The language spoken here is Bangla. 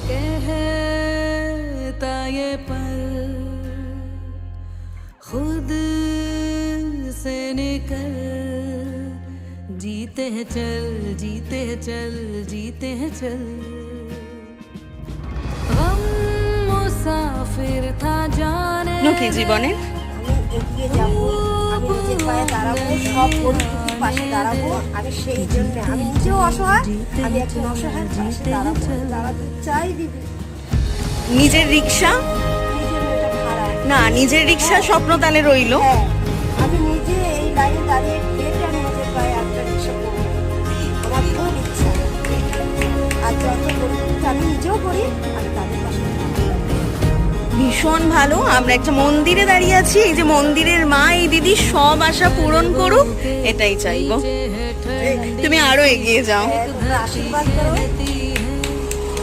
कहता ये पल खुद से निकल, जीते हैं चल, जीते हैं चल, जीते हैं चल। गम मुसाफिर था जाने নকি জীবনে আমি এগিয়ে যাব, আমি নিজের পায়ে দাঁড়াবো, সব পরিস্থিতির পাশে দাঁড়াবো। আমি সেই জন্য, আমি নিজেও অসহায়, আমি একজন অসহায় পাশে দাঁড়াবো, দাঁড়াতে চাই দিদি। নিজের রিক্সা নিজের মেয়েটা ভাড়া, না, নিজের রিক্সা স্বপ্ন তাহলে রইলো। হ্যাঁ, আমি নিজে এই লাইনে দাঁড়িয়ে হেঁটে আমি নিজের পায়ে একটা রিক্সা করবো, আমার খুব ইচ্ছা। আর যত পরিস্থিতি আমি নিজেও করি, আমি তাদের পাশে দাঁড়াবো। ভীষণ ভালো। আমরা একটা মন্দিরে দাঁড়িয়ে আছি, এই যে মন্দিরের মা এই দিদি সব আশা পূরণ করুক, এটাই চাইবো। তুমি আরো এগিয়ে যাও। তোমরা আশীর্বাদ করো।